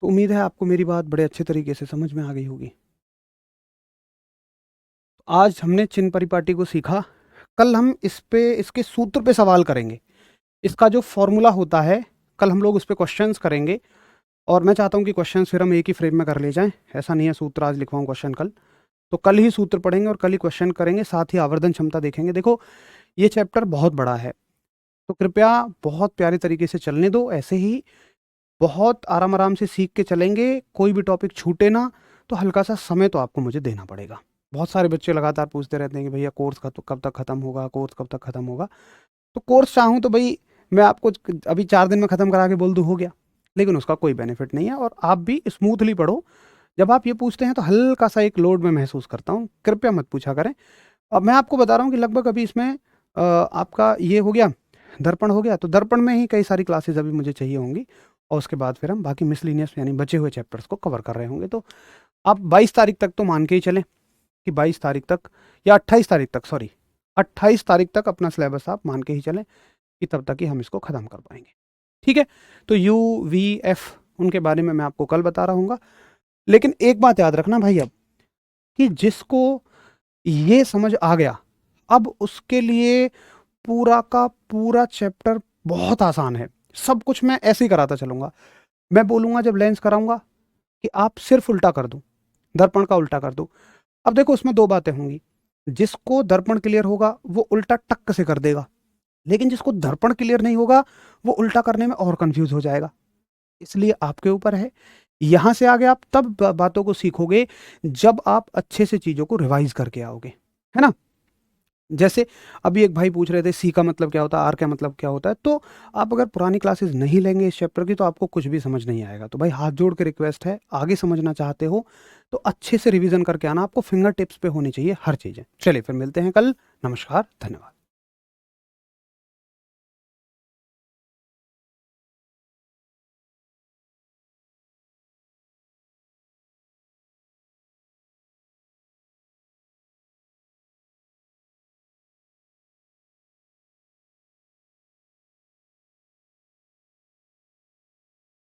तो उम्मीद है आपको मेरी बात बड़े अच्छे तरीके से समझ में आ गई होगी। आज हमने चिन्ह परिपाटी को सीखा, कल हम इस पे इसके सूत्र पे सवाल करेंगे। इसका जो फॉर्मूला होता है कल हम लोग उस पर क्वेश्चंस करेंगे, और मैं चाहता हूँ कि क्वेश्चंस फिर हम एक ही फ्रेम में कर ले जाएं। ऐसा नहीं है सूत्र आज लिखवाऊँ क्वेश्चन कल, तो कल ही सूत्र पढ़ेंगे और कल ही क्वेश्चन करेंगे, साथ ही आवर्धन क्षमता देखेंगे। देखो ये चैप्टर बहुत बड़ा है, तो कृपया बहुत प्यारे तरीके से चलने दो, ऐसे ही बहुत आराम आराम से सीख के चलेंगे, कोई भी टॉपिक छूटे ना। तो हल्का सा समय तो आपको मुझे देना पड़ेगा। बहुत सारे बच्चे लगातार पूछते रहते हैं कि भैया कोर्स कब तक ख़त्म होगा, कोर्स कब तक ख़त्म होगा। तो कोर्स चाहूँ तो भाई मैं आपको अभी 4 दिन में ख़त्म करा के बोल दूँ हो गया, लेकिन उसका कोई बेनिफिट नहीं है, और आप भी स्मूथली पढ़ो। जब आप ये पूछते हैं तो हल्का सा एक लोड में महसूस करता हूँ, कृपया मत पूछा करें। अब मैं आपको बता रहा हूँ कि लगभग अभी इसमें आपका ये हो गया, दर्पण हो गया, तो दर्पण में ही कई सारी क्लासेस अभी मुझे चाहिए होंगी, और उसके बाद फिर हम बाकी मिसलिनियस यानी बचे हुए चैप्टर्स को कवर कर रहे होंगे। तो आप 22 तारीख तक तो मान के ही चलें कि 22 तारीख तक या 28 तारीख तक, सॉरी 28 तारीख तक अपना सिलेबस आप मान के ही चलें कि तब तक ही हम इसको ख़त्म कर पाएंगे। ठीक है, तो यू वी एफ उनके बारे में मैं आपको कल बता रहा हूँ। लेकिन एक बात याद रखना भाई, अब कि जिसको ये समझ आ गया, अब उसके लिए पूरा का पूरा चैप्टर बहुत आसान है। सब कुछ मैं ऐसे ही कराता चलूंगा। मैं बोलूंगा जब लेंस कराऊंगा कि आप सिर्फ उल्टा कर दूं, दर्पण का उल्टा कर दूं। अब देखो उसमें दो बातें होंगी, जिसको दर्पण क्लियर होगा वो उल्टा टक से कर देगा, लेकिन जिसको दर्पण क्लियर नहीं होगा वो उल्टा करने में और कंफ्यूज हो जाएगा। इसलिए आपके ऊपर है। यहां से आगे आप तब बातों को सीखोगे जब आप अच्छे से चीजों को रिवाइज करके आओगे, है ना। जैसे अभी एक भाई पूछ रहे थे सी का मतलब क्या होता है, आर का मतलब क्या होता है। तो आप अगर पुरानी क्लासेस नहीं लेंगे इस चैप्टर की तो आपको कुछ भी समझ नहीं आएगा। तो भाई हाथ जोड़ के रिक्वेस्ट है, आगे समझना चाहते हो तो अच्छे से रिवीजन करके आना, आपको फिंगर टिप्स पे होनी चाहिए हर चीज़ें। चलिए फिर मिलते हैं कल। नमस्कार, धन्यवाद।